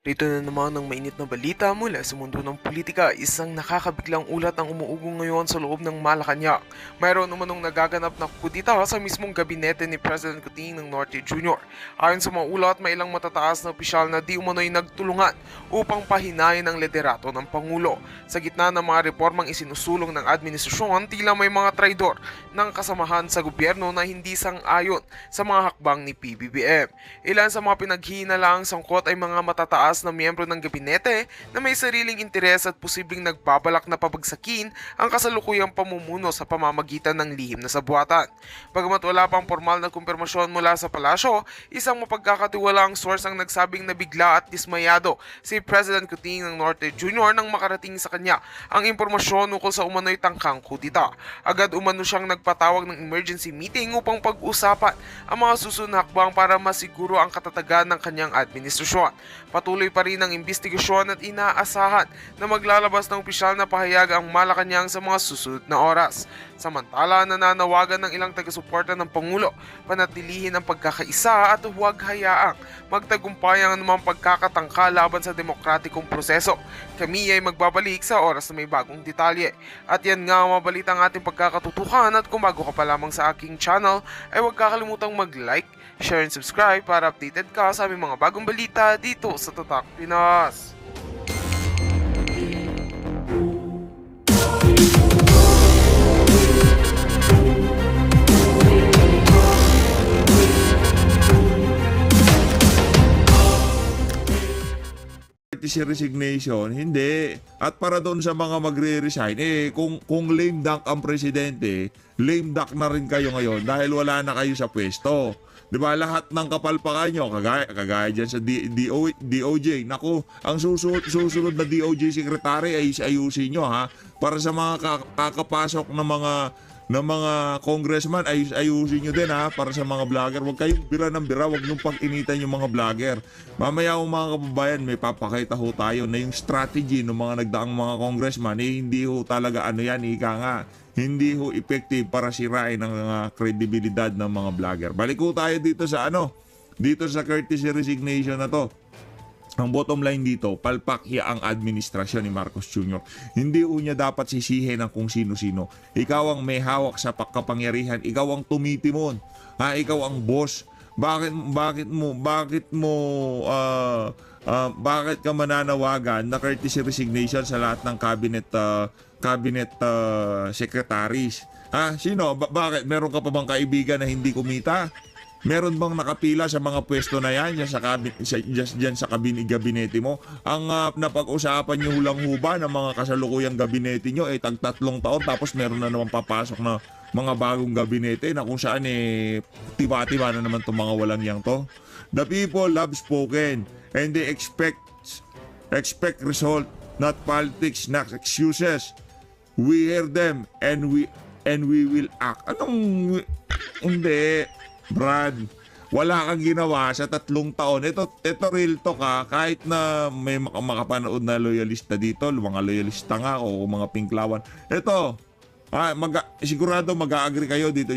Rito na naman ang mainit na balita mula sa mundo ng politika. Isang nakakabiglang ulat ang umuugong ngayon sa loob ng Malacanang. Mayroon namanong nagaganap na kudita sa mismong gabinete ni President Coting ng Norte Jr. Ayon sa mga ulat, may ilang matataas na opisyal na di umano'y nagtulungan upang pahinayin ang liderato ng Pangulo. Sa gitna ng mga reformang isinusulong ng administrasyon, tila may mga traidor ng kasamahan sa gobyerno na hindi sang-ayon sa mga hakbang ni PBBM. Ilan sa mga pinaghihinalaang sangkot ay mga matataas na miyembro ng gabinete na may sariling interes at posibleng nagbabalak na pabagsakin ang kasalukuyang pamumuno sa pamamagitan ng lihim na sabuatan. Bagamat wala pang formal na kumpirmasyon mula sa palasyo, isang mapagkakatiwalaang source ang nagsabing nabigla at dismayado si President Coting ng Norte Jr. nang makarating sa kanya ang impormasyon ukol sa umano'y tangkang kudita. Agad umano siyang nagpatawag ng emergency meeting upang pag-usapan ang mga susunod na hakbang para masiguro ang katatagan ng kanyang administrasyon. Patuloy pa rin ang investigasyon at inaasahan na maglalabas ng opisyal na pahayag ang Malacanang sa mga susunod na oras. Samantala, nananawagan ng ilang taga-suporta ng Pangulo panatilihin ang pagkakaisa at huwag hayaang magtagumpay ang anumang pagkakatangka laban sa demokratikong proseso. Kami ay magbabalik sa oras na may bagong detalye. At yan nga ang mga balitang ating pagkakatutukan, at kung bago ka pa lamang sa aking channel ay huwag kakalimutang mag-like, share and subscribe para updated ka sa aming mga bagong balita dito sa Tatak Pinas. Si resignation, hindi. At para doon sa mga magre-resign, kung lame duck ang presidente, lame duck na rin kayo ngayon dahil wala na kayo sa pwesto. 'Di ba? Lahat ng kapalpakan nyo, kagaya dyan sa DOJ. Naku, ang susunod na DOJ secretary ay ayusin nyo, ha. Para sa mga kakapasok ng mga congressman, ayusin nyo din, ha, para sa mga vlogger. Huwag kayong bira ng bira, huwag nyo pag-initan yung mga vlogger. Mamaya mga kababayan, may papakita ho tayo na yung strategy ng mga nagdaang mga congressman, hindi ho talaga ika nga, hindi ho effective para sirain ang kredibilidad ng mga vlogger. Balik ho tayo dito sa dito sa courtesy resignation na to. Ang bottom line dito, palpak hiya ang administrasyon ni Marcos Jr. Hindi niya dapat sisihin ng kung sino-sino. Ikaw ang may hawak sa kapangyarihan, ikaw ang tumitimon, ha, ikaw ang boss. Bakit ka mananawagan na courtesy resignation sa lahat ng cabinet secretaries? Ha, sino? Bakit meron ka pa bang kaibigan na hindi kumita? Meron bang nakapila sa mga pwesto na yan dyan sa gabinete mo? Ang napag-usapan nyo lang huba ng mga kasalukuyang gabinete nyo tag-3 taon, tapos meron na naman papasok na mga bagong gabinete na kung saan tiba-tiba na naman itong mga walang yang to. The people have spoken and they expect result, not politics, not excuses. We hear them and we will act. Hindi, Brad, wala kang ginawa sa 3 taon. Ito real talk, ha. Kahit na may makapanood na loyalista dito, mga loyalista nga o mga pinklawan. Ito, sigurado mag-a-agree kayo dito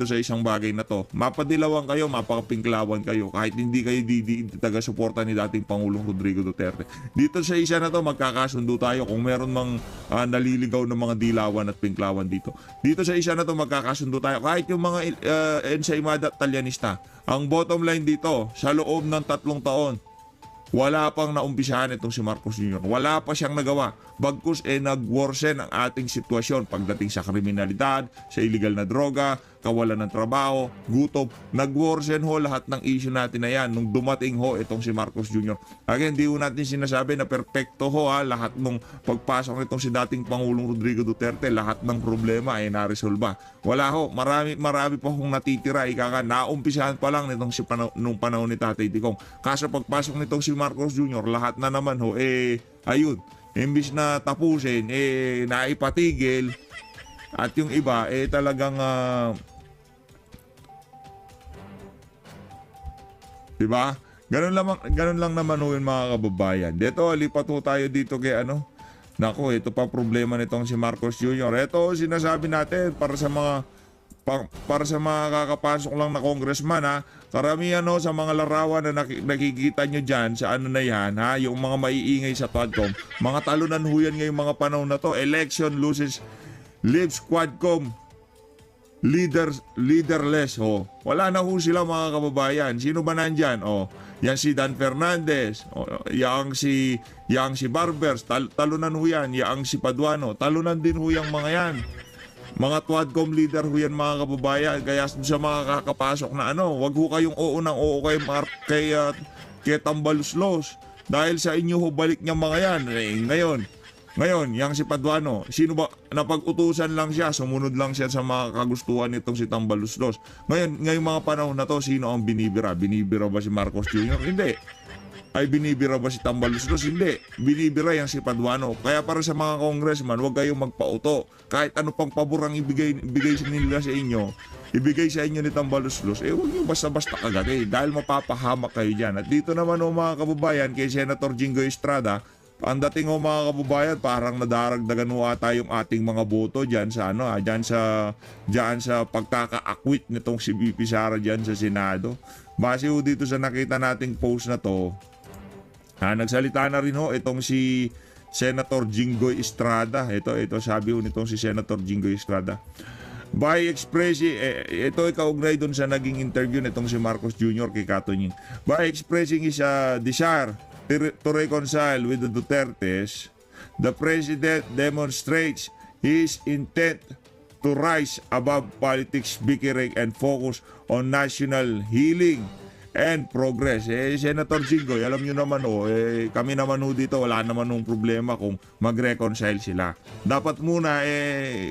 sa isang bagay na to. Mapadilawan kayo, mapakapinklawan kayo, kahit hindi kayo taga-suporta ni dating Pangulong Rodrigo Duterte. Dito sa isa na to, magkakasundo tayo kung meron mang naliligaw ng mga dilawan at pinklawan dito. Dito sa isa na to, magkakasundo tayo. Kahit yung mga ensaymada at talyanista. Ang bottom line dito, sa loob ng 3 taon, wala pang naumpisahan itong si Marcos Jr. Wala pa siyang nagawa. Bagkus nag-worsen ang ating sitwasyon pagdating sa kriminalidad, sa illegal na droga, kawalan ng trabaho, gutom. Nag-worsen ho lahat ng issue natin na yan nung dumating ho itong si Marcos Jr. Again, di ho natin sinasabi na perpekto ho, lahat ng pagpasok nitong si dating Pangulong Rodrigo Duterte, lahat ng problema ay naresolba. Wala ho, marami pa hong natitira, naumpisahan pa lang nitong nung panahon ni Tatay Digong. Kaso pagpasok nitong si Marcos Jr., lahat na naman ho, ayun, imbis na tapusin, naipatigil, at yung iba, talagang, diba? Ganun lang naman ho yung mga kababayan. Dito, lipat ho tayo dito kay Nako, ito pa problema nitong si Marcos Jr. Ito, sinasabi natin para sa mga kakapasok lang na congressman, ha. karamihan ho sa mga larawan na nakikita nyo dyan sa ano na yan, ha, yung mga maiingay sa Quadcom, mga talunan ho yan ngayong mga panahon na to. Election loses, leaves Quadcom leaderless ho. Wala na ho sila mga kababayan. Sino ba nandyan? Yan si Dan Fernandez, yang si Barbers, talunan ho yan. Yang si Paduano, talunan din ho yung mga yan. Mga Quadcom leader ho yan mga kababayan. Kaya sa mga kakapasok na wag ho kayong oo ng oo kay Tambaluslos. Dahil sa inyo ho balik niya mga yan. Ngayon, yang si Paduano, sino ba, napag-utusan lang siya, sumunod lang siya sa mga kagustuhan nitong si Tambaluslos. Ngayong mga panahon na to, sino ang binibira? Binibira ba si Marcos Jr.? Hindi. Ay binibira ba si Tambaluslos? Hindi. Binibira yang si Paduano. Kaya para sa mga congressman, huwag kayong magpauto. Kahit ano pang pabor ang ibigay nila sa inyo, ibigay sa inyo ni Tambaluslos, huwag nyo basta-basta kagad dahil mapapahamak kayo dyan. At dito naman mga kababayan, kay Senator Jinggoy Estrada, ang dating mga kababayan, parang nadaragdagan ho ata yung ating mga boto diyan sa diyan sa pagkaka-acquit nitong si VP Sara diyan sa Senado. Base ho dito sa nakita nating post na to, nagsalita na rin ho itong si Senator Jinggoy Estrada. Ito sabi ho nitong si Senator Jinggoy Estrada. By expressing, ito ay kaugnay dun sa naging interview nitong si Marcos Jr. kay Katunying. By expressing his desire to reconcile with the Dutertes, the President demonstrates his intent to rise above politics bickering and focus on national healing and progress. Senator Jinggoy, alam nyo naman kami naman dito, wala naman problema kung mag-reconcile sila. Dapat muna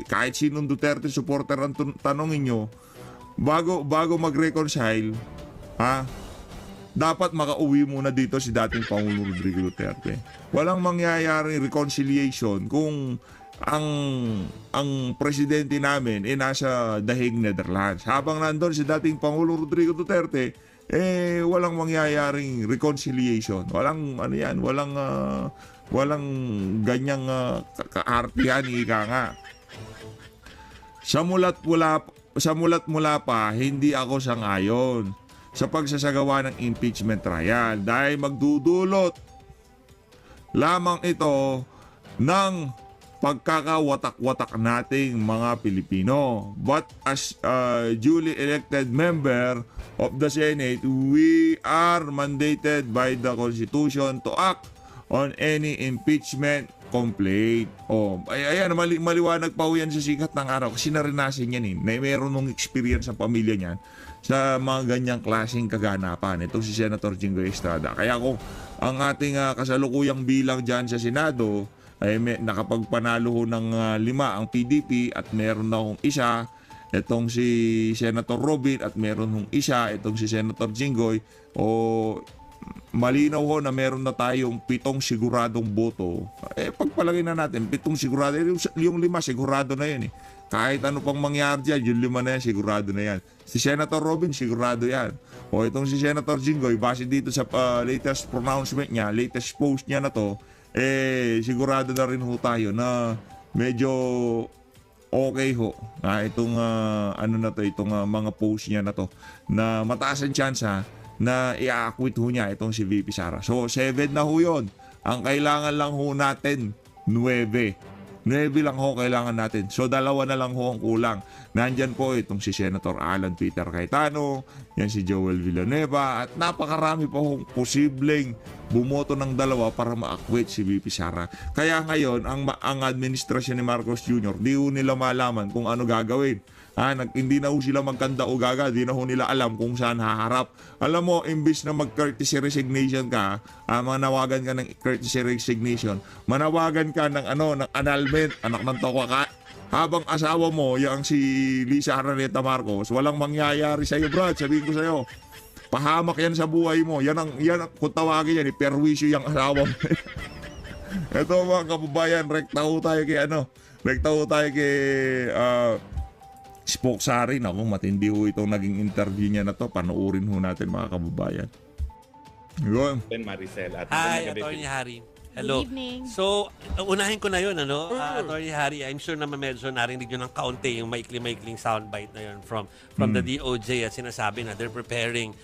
kahit sinong Duterte supporter ang tanongin nyo, bago mag-reconcile, dapat makauwi muna dito si dating Pangulong Rodrigo Duterte. Walang mangyayaring reconciliation kung ang presidente namin nasa The Hague, Netherlands. Habang nandun si dating Pangulong Rodrigo Duterte, walang mangyayaring reconciliation. Walang ganyang kaartihan, ika nga. Sa mulat mula pa, hindi ako sangayon sa pagsasagawa ng impeachment trial dahil magdudulot lamang ito ng pagkakawatak-watak nating mga Pilipino. But as a duly elected member of the Senate, we are mandated by the Constitution to act on any impeachment complaint. Ayan, maliwanag pa yan sa sikat ng araw kasi naranasin yan na mayroon nung experience sa pamilya niyan sa mga ganyang klaseng kaganapan. Ito si Senator Jinggoy Estrada. Kaya kung ang ating kasalukuyang bilang dyan sa Senado ay nakapagpanalo ho ng 5 ang PDP at meron na hong isa, itong si Senator Robin, at meron hong isa, itong si Senator Jinggoy, malinaw ho na meron na tayong 7 siguradong boto. Pagpalagay na natin, 7 sigurado. Yung 5 sigurado na yun Kahit ano pang mangyari dyan, yung 5 na yan, sigurado na yan. Si Senator Robin, sigurado yan. Itong si Senator Jinggoy, base dito sa latest pronouncement niya, latest post niya na to, sigurado na rin ho tayo na medyo okay ho. Itong itong mga post niya na to, na mataas ang tsansa na i-acquit ho niya itong si VP Sara. So, 7 na ho yun. Ang kailangan lang ho natin, 9. 9 lang ho kailangan natin. So, 2 na lang ho ang kulang. Nandyan po itong si Senator Alan Peter Cayetano, yan si Joel Villanueva, at napakarami pa hong posibleng bumoto ng 2 para ma-acquit si VP Sara. Kaya ngayon, ang administrasyon ni Marcos Jr., di ho nila malaman kung ano gagawin. Hindi na ho sila magkanda-ugaga, di na ho nila alam kung saan haharap. Alam mo, imbis na mag-courtesy resignation ka, manawagan ka ng courtesy resignation, manawagan ka ng ng annulment, anak ng tokwa ka. Habang asawa mo, yung si Lisa Araneta Marcos, walang mangyayari sa iyo, Brad. Sabihin ko sa iyo, pahamak yan sa buhay mo. Yan ang kung tawagin yan, perwisyo yung asawa mo. Ito mga kababayan, rekta ho tayo kay Spoke Sari. Naku, matindi ho itong naging interview niya na to. Panoorin ho natin mga kababayan. Yun. Maricel at Hi, Atty. Harry. Hello. Good evening. So, unahin ko na yun, ano? Attorney Harry, I'm sure naman medyo narinig nyo ng kaunti yung maikli-maikling soundbite na yun from the DOJ at sinasabi na they're preparing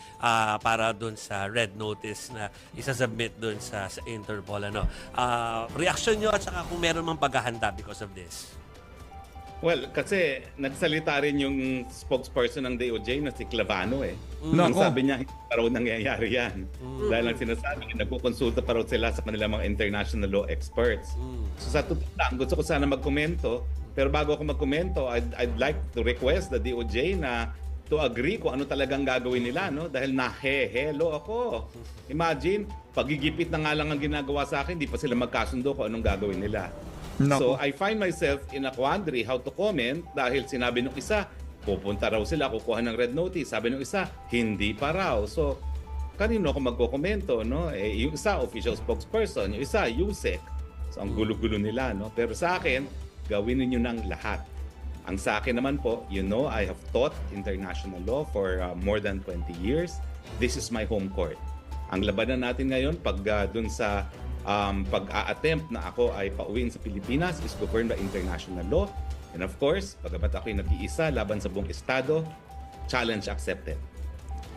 para dun sa red notice na isasubmit dun sa Interpol. Ano? Reaction nyo at saka kung meron mang paghahanda because of this? Well, kasi nagsalita rin yung spokesperson ng DOJ na si Clavano eh. Ang Nako. sabi niya, hindi pa raw nangyayari yan. Dahil ang sinasabi niya, nagkukonsulta pa raw sila sa kanilang mga international law experts. So sa totoo lang, gusto ko sana magkomento. Pero bago ako magkomento, I'd like to request the DOJ na to agree kung ano talagang gagawin nila, no? Dahil nahehelo ako. Imagine, pagigipit na nga lang ang ginagawa sa akin, di pa sila magkasundo kung anong gagawin nila. So Nako. I find myself in a quandary how to comment dahil sinabi nung isa, pupunta raw sila, kukuha ng red notice. Sabi nung isa, hindi pa raw. So, kanino ako magkokomento, no? Yung isa, official spokesperson. Yung isa, USEC. So, ang gulo-gulo nila, no? Pero sa akin, gawin niyo ng lahat. Ang sa akin naman po, you know, I have taught international law for more than 20 years. This is my home court. Ang labanan natin ngayon, pag dun sa pag-a-attempt na ako ay pauwiin sa Pilipinas is governed by international law. And of course, pagkabat ako'y nag-iisa laban sa buong estado, challenge accepted.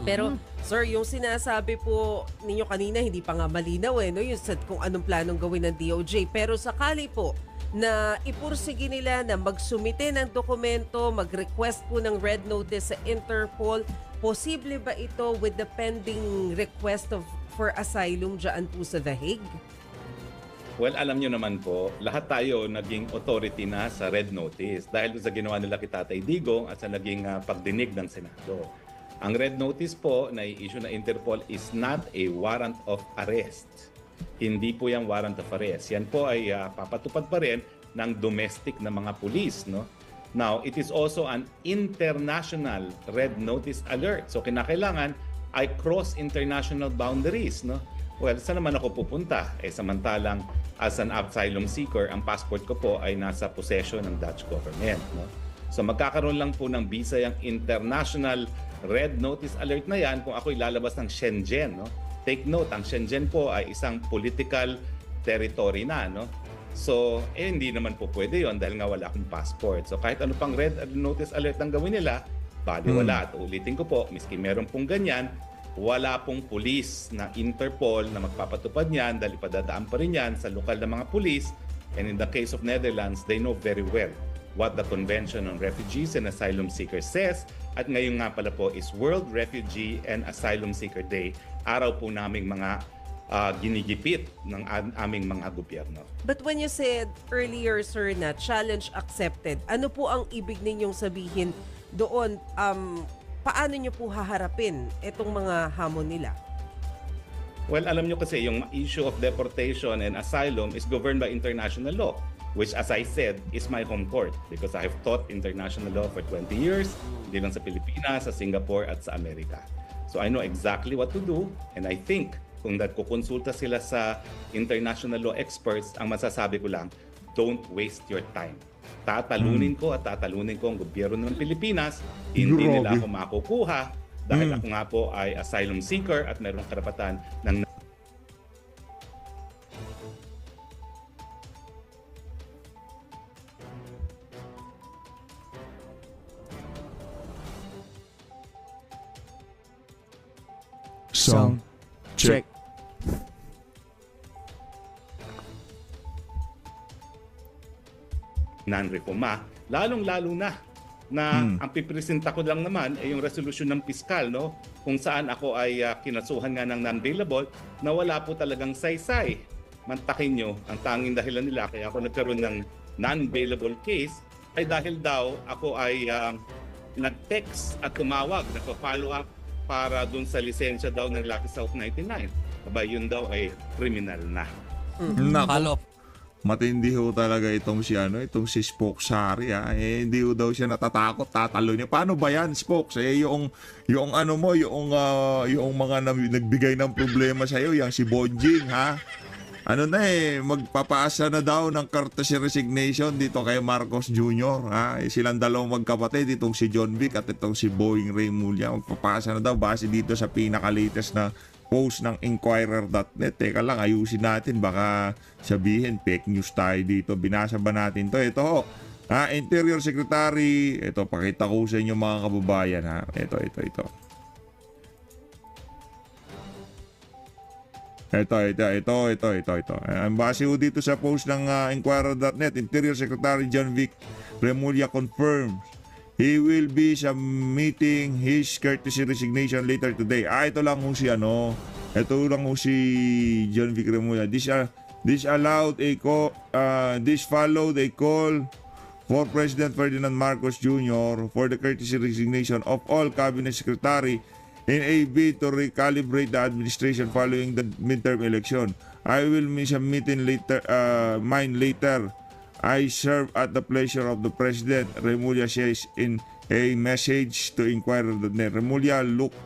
Pero, sir, yung sinasabi po ninyo kanina, hindi pa nga malinaw no? Yung kung anong planong gawin ng DOJ. Pero sakali po na ipursige nila na magsumite ng dokumento, mag-request po ng red notice sa Interpol, posible ba ito with the pending request for asylum dyan po sa The Hague? Well, alam nyo naman po, lahat tayo naging authority na sa red notice dahil sa ginawa nila kay Tatay Digong at sa naging pagdinig ng Senado. Ang red notice po na i-issue na Interpol is not a warrant of arrest. Hindi po yung warrant of arrest. Yan po ay papatupad pa rin ng domestic na mga pulis, no? Now, it is also an international red notice alert. So kinakailangan ay cross international boundaries, no? Well, saan naman ako pupunta? Samantalang as an asylum seeker, ang passport ko po ay nasa possession ng Dutch government, no? So magkakaroon lang po ng visa yung international red notice alert na yan kung ako'y lalabas ng Shenzhen, no? Take note, ang Shenzhen po ay isang political territory na, no? So, hindi naman po pwede yon dahil nga wala akong passport. So kahit ano pang red notice alert ang gawin nila, baliwala. At ulitin ko po, miski meron pong ganyan, wala pong pulis na Interpol na magpapatupad niyan dahil ipadadaan pa rin yan sa lokal na mga pulis. And in the case of Netherlands, they know very well what the Convention on Refugees and Asylum Seekers says. At ngayon nga pala po is World Refugee and Asylum Seeker Day. Araw po naming mga ginigipit ng aming mga gobyerno. But when you said earlier, sir, na challenge accepted, ano po ang ibig ninyong sabihin doon? Paano nyo po haharapin itong mga hamon nila? Well, alam nyo kasi yung issue of deportation and asylum is governed by international law, which as I said, is my home court because I have taught international law for 20 years, hindi lang sa Pilipinas, sa Singapore at sa Amerika. So I know exactly what to do, and I think kung nagkukonsulta sila sa international law experts, ang masasabi ko lang, don't waste your time. Tatalunin ko at tatalunin ko ang gobyerno ng Pilipinas, hindi nila ako makukuha dahil ako nga po ay asylum seeker at mayroong karapatan ng Sound check. non-reforma, lalong-lalo na ang pipresenta ko lang naman ay yung resolusyon ng piskal, no? Kung saan ako ay kinasuhan nga ng non-bailable na wala po talagang saysay. Mantakin nyo, ang tanging dahilan nila kaya ako nagkaroon ng non-bailable case ay dahil daw ako ay nag-text at tumawag, nagpa-follow up para dun sa lisensya daw ng Lucky South 99. Aba, yun daw ay criminal na. Nako. Follow. Matindi ho talaga itong si Spokes Harry hindi ho daw siya natatakot, tatalo niya. Paano ba yan, Spokes? Yung ano mo, yung mga nagbigay ng problema sa iyo, yung si Bonjing, ha? Ano na magpapaasa na daw ng courtesy resignation dito kay Marcos Jr., ha? Silang dalawang magkapatid, itong si John Vic at itong si Boeing Ray Mulya, magpapaasa na daw base dito sa pinaka-latest na post ng Inquirer.net. Teka lang, ayusin natin. Baka sabihin, fake news tayo dito. Binasa ba natin to? Ito ho. Interior Secretary. Ito, pakita ko sa inyo mga kababayan. Ha? Ito. Ito. Ang base ho dito sa post ng Inquirer.net, Interior Secretary John Vic Remulla confirms he will be submitting his courtesy resignation later today. Ito lang ho si John Vic Remulla. This followed a call for President Ferdinand Marcos Jr. for the courtesy resignation of all cabinet secretary in a bid to recalibrate the administration following the midterm election. I will be submitting mine later. I serve at the pleasure of the President, Remulla says in a message to Inquirer.net. Remulla look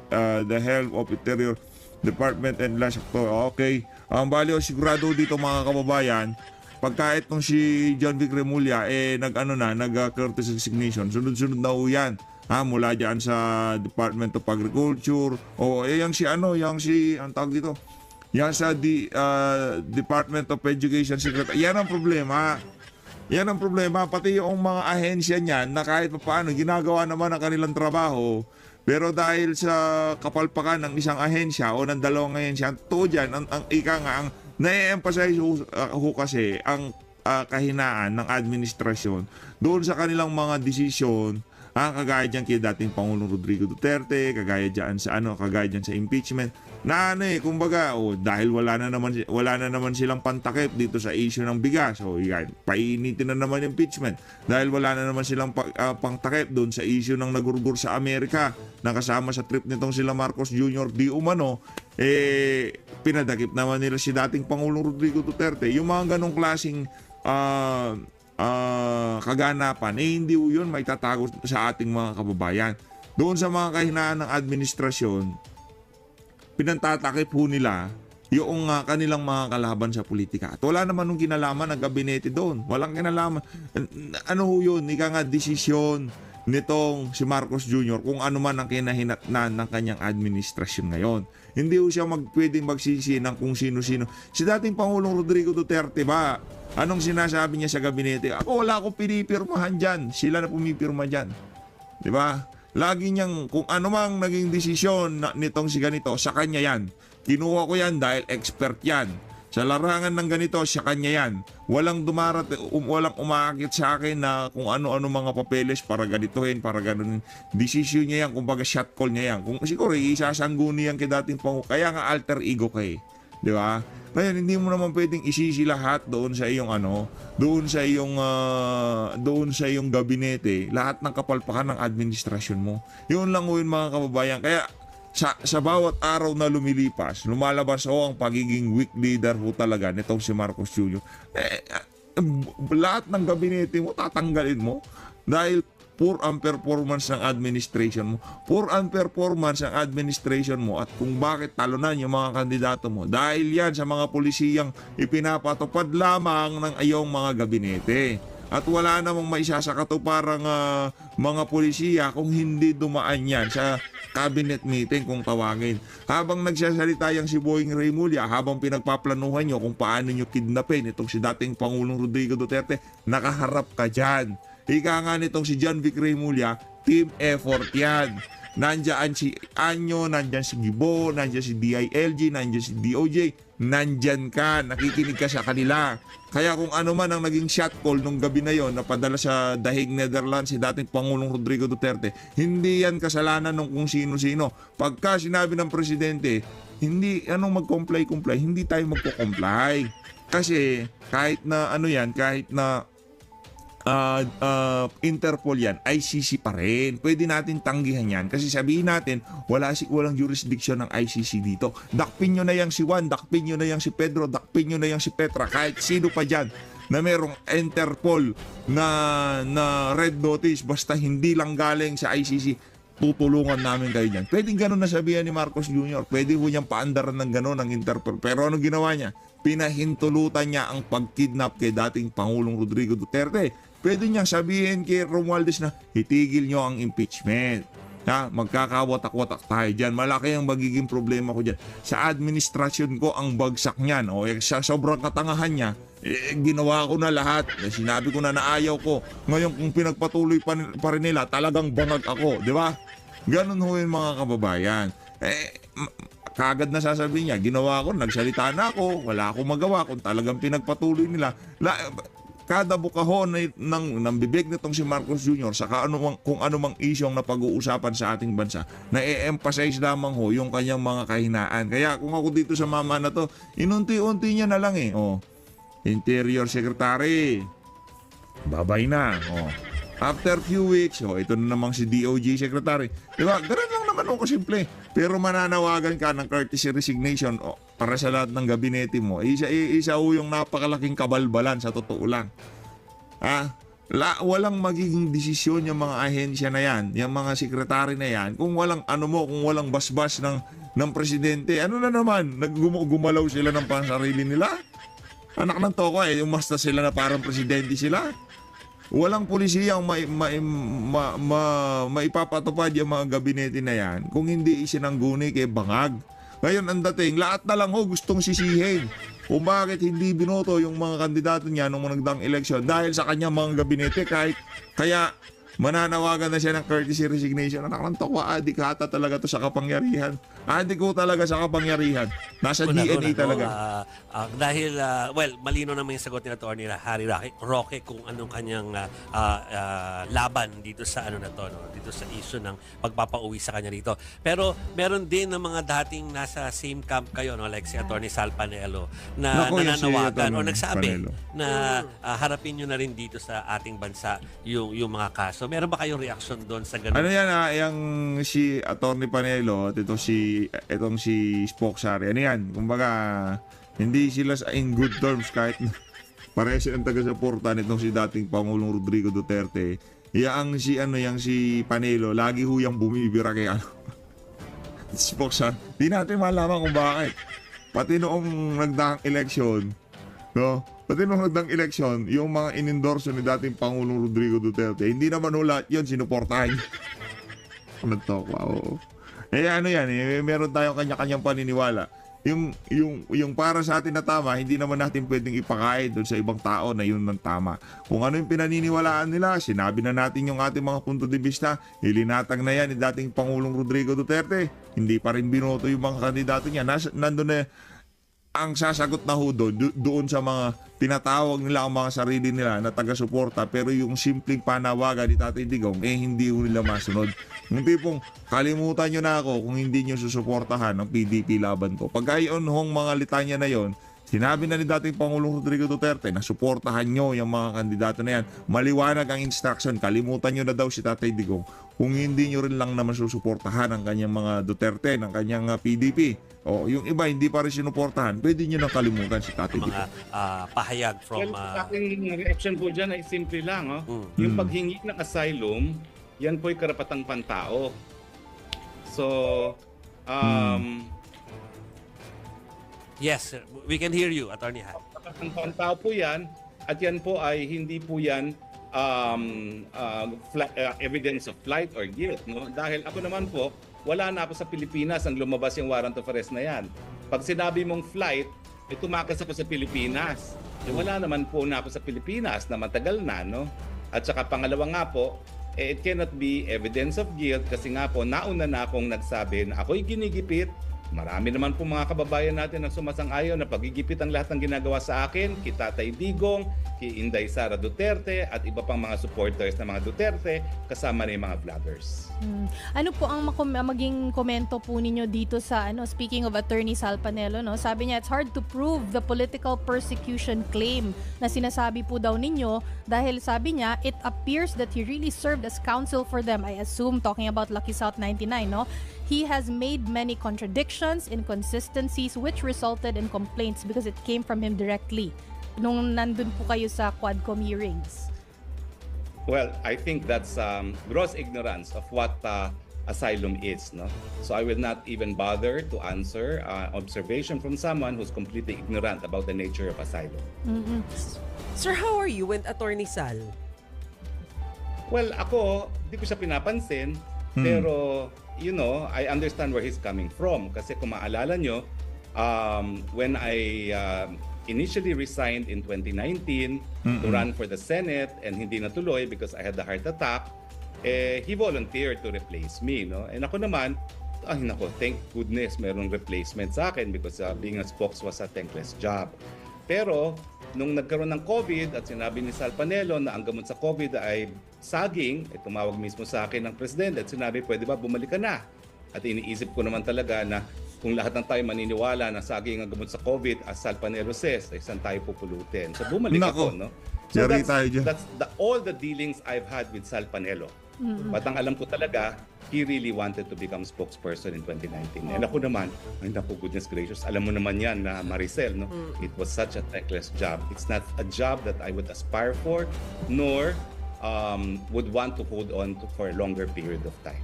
the helm of Interior Department and last October. Okay. Ang baliw sigurado dito mga kababayan, pagka itong si John Vic Remulla nag-courtesy resignation, sunod-sunod na ho yan. Mula dyan sa Department of Agriculture yung sa Department of Education Secretary. Yan ang problema. Pati yung mga ahensya niyan na kahit paano ginagawa naman ang kanilang trabaho, pero dahil sa kapalpakan ng isang ahensya o ng dalawang ahensya, to dyan, ang na-emphasize kasi ang kahinaan ng administrasyon doon sa kanilang mga desisyon. Kagaya dyan kay dating Pangulong Rodrigo Duterte, kagaya dyan sa impeachment na kumbaga dahil wala na naman silang pantakip dito sa issue ng bigas, painitin na naman yung impeachment dahil wala na naman silang pangtakip doon sa issue ng nagurgur sa Amerika na kasama sa trip nitong sila Marcos Jr. di umano, pinadakip naman nila si dating Pangulong Rodrigo Duterte. Yung mga ganong klaseng kaganapan, hindi yun may tatago sa ating mga kababayan. Doon sa mga kahinaan ng administrasyon, pinantatakip po nila yung kanilang mga kalaban sa politika. At wala naman nung kinalaman ng gabinete doon. Walang kinalaman. Yun? Desisyon nitong si Marcos Jr. kung ano man ang kinahinatnan ng kanyang administrasyon ngayon. Hindi po siya pwedeng magsisi ng kung sino-sino. Si dating Pangulong Rodrigo Duterte ba, anong sinasabi niya sa gabinete? Wala akong pinipirmahan dyan. Sila na pumipirma dyan. Di ba? Lagi niyang, kung ano mang naging desisyon nitong si ganito, sa kanya yan. Kinuha ko yan dahil expert yan. Sa larangan ng ganito, sa kanya yan. Walang walang umakit sa akin na kung ano-ano mga papeles para ganituhin, para ganunin. Desisyon niya yan, kumbaga shot call niya yan. Kung siguro, isasangguni yan kay dating Pangulo. Kaya nga alter ego kay. Di ba? Ngayon, hindi mo naman pwedeng isisi lahat doon sa iyong doon sa iyong gabinete, lahat ng kapalpakan ng administrasyon mo. Yun lang yun mga kababayan. Kaya sa bawat araw na lumilipas, lumalabas ang pagiging weak leader ho talaga nitong si Marcos Jr. Lahat ng gabinete mo, tatanggalin mo dahil poor ang performance ng administration mo. Poor ang performance ng administration mo at kung bakit talunan yung mga kandidato mo. Dahil yan sa mga pulisiyang ipinapatupad lamang ng iyong mga gabinete. At wala namang maisasakato parang mga pulisiya kung hindi dumaan yan sa cabinet meeting kung tawagin. Habang nagsasalita yung si Boying Remulla, habang pinagpaplanuhan nyo kung paano nyo kidnapin itong si dating Pangulong Rodrigo Duterte, nakaharap ka dyan. Ika nga nitong si John Vic Remulla, team effort yan. Nandiyan si Anyo, nandiyan si Gibo, nandiyan si DILG, nandiyan si DOJ, nandiyan ka, nakikinig ka sa kanila. Kaya kung ano man ang naging shot call nung gabi na yon na padala sa The Hague, Netherlands, si dating Pangulong Rodrigo Duterte, hindi yan kasalanan ng kung sino-sino. Pagka sinabi ng presidente, hindi mag-comply, hindi tayo magko-comply. Kasi kahit na Interpol yan, ICC pa rin. Pwede natin tanggihan yan kasi sabihin natin walang jurisdiction ng ICC dito. Dakpin nyo na yang si Juan, dakpin nyo na yang si Pedro, dakpin nyo na yang si Petra, kahit sino pa dyan na merong Interpol na red notice basta hindi lang galing sa ICC, tutulungan namin kayo dyan. Pwedeng ganun na sabihan ni Marcos Jr. Pwede po niyang paandaran ng ganun ng Interpol. Pero ano ginawa niya? Pinahintulutan niya ang pagkidnap kay dating Pangulong Rodrigo Duterte. Pwede niyang sabihin kay Romualdez na itigil niyo ang impeachment. Magkakawatak-watak tayo dyan. Malaki ang magiging problema ko dyan. Sa administrasyon ko ang bagsak niyan. Sa sobrang katangahan niya, ginawa ko na lahat. Sinabi ko na ayaw ko. Ngayon kung pinagpatuloy pa rin nila, talagang bangag ako. Di ba? Ganun ho yung mga kababayan. Kagad na sasabihin niya, ginawa ko, nagsalita na ako, wala akong magawa. Kung talagang pinagpatuloy nila, kada bukahon ng bibig nitong si Marcos Jr. sa kung anumang isyong na pag-uusapan sa ating bansa, na-emphasize lamang ho yung kanyang mga kahinaan. Kaya kung ako dito sa mama na to, inunti-unti niya na lang Interior Secretary, babay na. After few weeks, ito na namang si DOJ Secretary. Diba? Ganun lang naman kasimple. Pero mananawagan ka ng courtesy resignation para sa lahat ng gabinete mo. Isa yung napakalaking kabalbalan sa totoo lang. Walang magiging desisyon yung mga ahensya na yan, yung mga sekretary na yan, kung walang kung walang basbas ng presidente. Ano na naman? Gumalaw sila ng pansarili nila? Anak ng toko umasta sila na parang presidente sila. Walang pulisiyang maipapatupad yung mga gabinete na yan kung hindi isinangguni kay bangag. Ngayon ang dating, lahat na lang gustong sisihin kung bakit hindi binoto yung mga kandidato niya nung nagdaang eleksyon dahil sa kanyang mga gabinete. Kaya mananawagan na siya ng courtesy resignation. Anak ng toko, adik hata talaga to sa kapangyarihan. Adik ko talaga sa kapangyarihan. Nasa DNA talaga. Dahil, malino naman yung sagot ni Atty. Harry Roque kung anong kanyang laban dito sa dito sa issue ng pagpapauwi sa kanya dito. Pero meron din ng mga dating nasa same camp kayo, like si Atty. Sal Panelo, na Naku, nananawagan si o nagsabi Panelo na harapin nyo na rin dito sa ating bansa yung mga kaso. Meron ba kayong reaction doon sa ganun? Ano yan yung si Atty. Panelo, itong si Spoksari, ano yan? Kumbaga, hindi sila in good terms kahit pareho silang taga-suporta nitong si dating Pangulong Rodrigo Duterte. Yang si Panelo, lagi huyang bumibira kay Spoksari. Di natin malaman kung bakit. Pati noong nagdaang eleksyon, yung mga inendorso ni dating Pangulong Rodrigo Duterte, hindi naman lahat yun sinuportahan niya. Wow. Meron tayong kanya-kanyang paniniwala. Yung para sa atin na tama, hindi naman natin pwedeng ipakain doon sa ibang tao na yun ng tama. Kung ano yung pinaniniwalaan nila, sinabi na natin yung ating mga punto de vista, ilinatag na yan ni dating Pangulong Rodrigo Duterte. Hindi pa rin binoto yung mga kandidato niya. Nandun na ang sasagot na doon sa mga tinatawag nila ang mga sarili nila na taga-suporta, pero yung simpleng panawagan ni Tatay Digong hindi nila masunod. Yung tipong kalimutan nyo na ako kung hindi nyo susuportahan ng PDP laban ko. Pag ayon mga litanya na yon, sinabi na ni dating Pangulong Rodrigo Duterte na suportahan nyo yung mga kandidato na yan. Maliwanag ang instruction, kalimutan nyo na daw si Tatay Digong kung hindi nyo rin lang naman susuportahan ang kanyang mga Duterte, ng kanyang PDP. Yung iba hindi pa rin sinuportahan, pwede nyo nang kalimutan si Tatay Digong. Mga pahayag from... aking reaction po dyan ay simple lang. Yung paghingi ng asylum, yan po'y karapatang pantao. So, Yes, sir. We can hear you, Atty. Harry. karapatang pantao po yan, at yan po ay hindi po yan evidence of flight or guilt. No? Dahil ako naman po, wala na ako sa Pilipinas ang lumabas yung warrant of arrest na yan. Pag sinabi mong flight, tumakas ako sa Pilipinas. Wala naman po na ako sa Pilipinas na matagal na. No? At saka pangalawa nga po, it cannot be evidence of guilt kasi nga po nauna na akong nagsabi na ako'y ginigipit. Marami naman po mga kababayan natin ang sumasang-ayon na pagigipit ang lahat ng ginagawa sa akin, kay Tatay Digong, kay Inday Sara Duterte at iba pang mga supporters ng mga Duterte kasama na yung mga vloggers. Ano po ang maging komento po ninyo dito sa speaking of Attorney Sal Panelo, sabi niya it's hard to prove the political persecution claim na sinasabi po daw ninyo dahil sabi niya it appears that he really served as counsel for them. I assume talking about Lucky South 99, he has made many contradictions, inconsistencies which resulted in complaints because it came from him directly nung nandun po kayo sa Quadcom hearings. Well, I think that's gross ignorance of what asylum is. No? So I will not even bother to answer observation from someone who's completely ignorant about the nature of asylum. Sir, how are you with Attorney Sal? Well, ako, di ko siya pinapansin. Pero, I understand where he's coming from. Kasi kung maalala nyo, when I initially resigned in 2019 to run for the Senate and hindi natuloy because I had the heart attack, he volunteered to replace me. No? And ako naman, thank goodness merong replacement sa akin because being a spokes was a thankless job. Pero, nung nagkaroon ng COVID at sinabi ni Sal Panelo na ang gamot sa COVID ay saging, tumawag mismo sa akin ng presidente at sinabi, pwede ba bumalik ka na? At iniisip ko naman talaga na kung lahat ng tayo maniniwala na saging ang gamot sa COVID, as Sal Panelo says, ay saan tayo pupulutin? So bumalik Nako. ako, no? So Yari tayo dyan. that's all the dealings I've had with Sal Panelo. But ang alam ko talaga, he really wanted to become spokesperson in 2019. And ako naman, ay naku, goodness gracious, alam mo naman yan na Maricel, no? It was such a thankless job. It's not a job that I would aspire for, nor would want to hold on to for a longer period of time.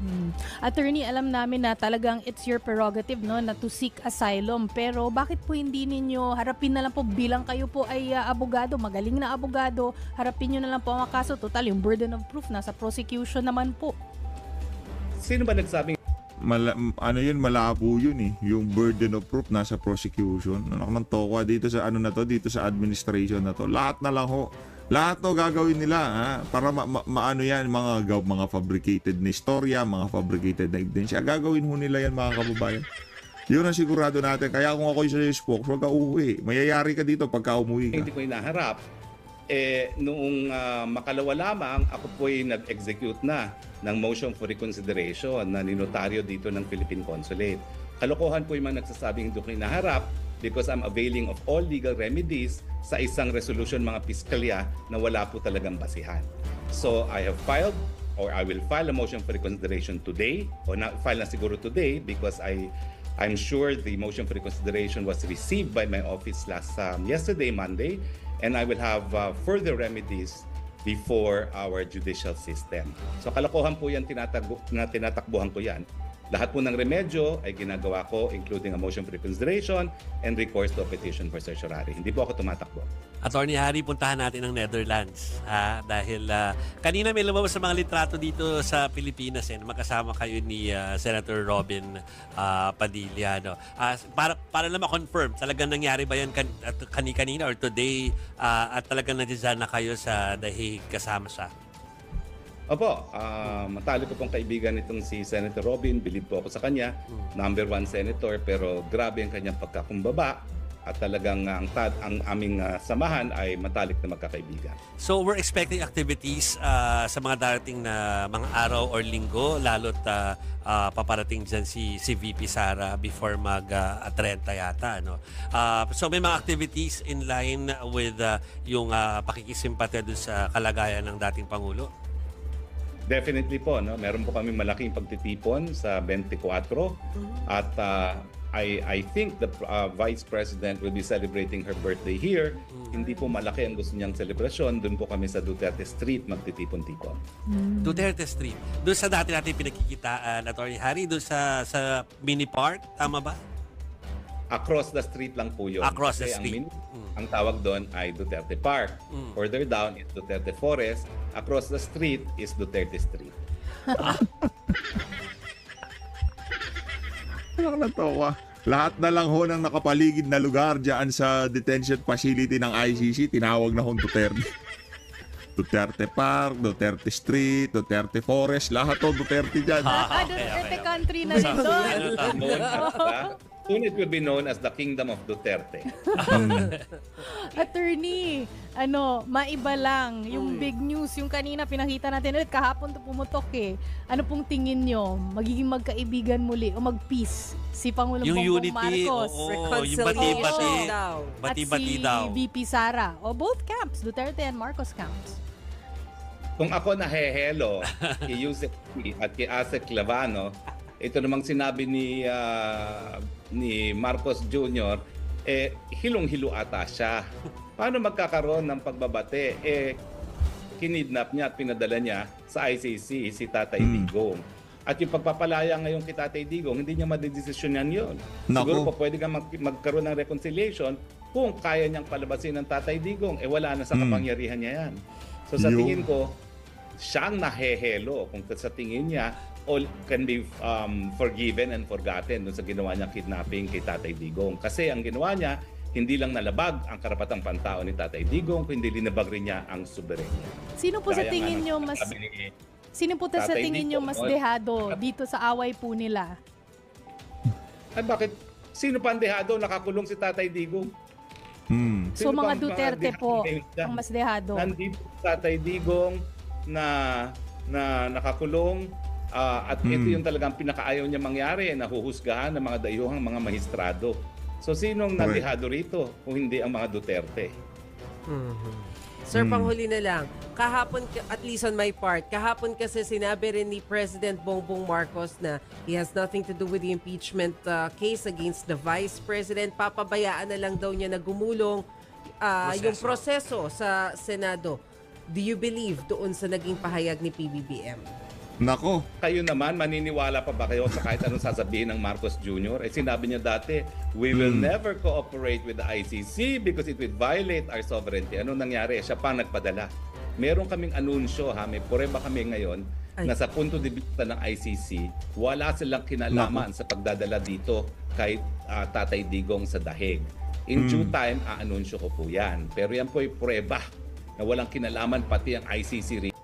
Attorney, alam namin na talagang it's your prerogative, no, na to seek asylum. Pero bakit po hindi ninyo harapin na lang po bilang kayo po ay abogado, magaling na abogado, harapin nyo na lang po ang kaso. Total, yung burden of proof nasa prosecution naman po. Sino ba nagsabing Malabo yun eh. Yung burden of proof nasa prosecution. Ano naman tokwa dito sa dito sa administration na to. Lahat na lang ho. Lahat to gagawin nila para maano yan, mga fabricated na istorya, mga fabricated na ebidensya. Gagawin ho nila yan, mga kababayan. Yun ang sigurado natin. Kaya kung ako yung spokes, huwag ka uuwi. Mayayari ka dito pagka umuwi ka. hindi ko hinaharap? Noong makalawa lamang, ako po'y nag-execute na ng motion for reconsideration na ninotaryo dito ng Philippine Consulate. Kalokohan po yung mga nagsasabing hindi ko hinaharap because I'm availing of all legal remedies sa isang resolution mga piskalya na wala po talagang basihan. So I have filed or I will file a motion for reconsideration today o file na siguro today because I'm sure the motion for reconsideration was received by my office yesterday, Monday, and I will have further remedies before our judicial system. So kalokohan po yan, tinatakbuhan ko yan. Lahat po ng remedyo ay ginagawa ko, including a motion for reconsideration and recourse to a petition for certiorari. Hindi po ako tumatakbo. Attorney Harry, puntahan natin ang Netherlands. Dahil kanina may lumabas sa mga litrato dito sa Pilipinas. Magkasama kayo ni Senator Robin Padilla. No? Para lang ma-confirm, talagang nangyari ba yan kanina or today at talagang nandiyan na kayo sa The Hague kasama siya? Opo, matalo ko pong kaibigan itong si Senator Robin. Believe po ako sa kanya. Number 1 senator, pero grabe ang kanyang pagkakumbaba. At talagang ang aming samahan ay matalik na magkakaibigan. So we're expecting activities sa mga darating na mga araw or linggo, lalo't paparating dyan si VP Sara before mag-30 yata. No? So may mga activities in line with yung pakikisimpatya dun sa kalagayan ng dating Pangulo? Definitely po, no? Meron po kami malaking pagtitipon sa 24 at I think the Vice President will be celebrating her birthday here. Hindi po malaki ang gusto niyang selebrasyon. Doon po kami sa Duterte Street magtitipon-tipon. Duterte Street. Doon sa dati natin pinagkikitaan, Attorney Harry, doon sa mini park, tama ba? Across the street lang po yun. Across the Kasi street. ang tawag doon ay Duterte Park. Further down is Duterte Forest. Across the street is Duterte Street. Nakakatawa. Lahat na lang ho ng nakapaligid na lugar dyan sa detention facility ng ICC, tinawag na hong Duterte. Duterte Park, Duterte Street, Duterte Forest, lahat to Duterte dyan. Duterte country na rin doon. Soon it will be known as the Kingdom of Duterte. Attorney, maiba lang yung big news. Yung kanina pinakita natin ulit, kahapon to pumutok eh. Ano pong tingin nyo? Magiging magkaibigan muli o mag-peace si Pangulong Yung Bongbong unity, Marcos yung bati-bati. daw. Bati-bati at si daw. VP Sara. O both camps, Duterte and Marcos camps. Kung ako nahehelo kay Yusek at kay Asek Clavano, ito namang sinabi ni Marcos Jr., hilong-hilo ata siya. Paano magkakaroon ng pagbabate? Kinidnap niya at pinadala niya sa ICC si Tatay Digong. At yung pagpapalaya ngayon kay Tatay Digong, hindi niya madedesisyonan yun. Siguro po pwede kang magkaroon ng reconciliation kung kaya niyang palabasin ng Tatay Digong. Wala na sa kapangyarihan niya yan. So sa tingin ko, siyang nahehelo kung sa tingin niya all can be forgiven and forgotten dun sa ginawa niyang kidnapping kay Tatay Digong. Kasi ang ginawa niya, hindi lang nalabag ang karapatang pantao ni Tatay Digong, kundi linabag rin niya ang soberenya. Sino po sa Gaya nga tingin ng nyo mas sabi ni Sino po sa Tatay tingin nyo Digong, mas no? dehado dito sa away po nila? Ay bakit? Sino pa ang dehado? Nakakulong si Tatay Digong. So Sino mga pa ang Duterte dehado po ngayon dyan? ang mas dehado. Nandito si Tatay Digong na nakakulong at ito yung talagang pinakaayaw niya mangyari, nahuhusgahan ng mga dayuhang mga mahistrado. So sinong Correct. nandihado rito kung hindi ang mga Duterte? Sir, panghuli na lang. Kahapon, at least on my part, kahapon kasi sinabi rin ni President Bongbong Marcos na he has nothing to do with the impeachment case against the Vice President. Papabayaan na lang daw niya na gumulong yung proseso sa Senado. Do you believe doon sa naging pahayag ni PBBM? Nako, Kayo naman, maniniwala pa ba kayo sa kahit anong sasabihin ng Marcos Jr.? Sinabi niya dati, we will never cooperate with the ICC because it will violate our sovereignty. Anong nangyari? Siya pa nagpadala. Meron kaming anunsyo, may pureba kami ngayon na sa punto de vista ng ICC, wala silang kinalaman sa pagdadala dito kay Tatay Digong sa dahig. In due time, aanunsyo ko po yan. Pero yan po ay pureba na walang kinalaman pati ang ICC rin.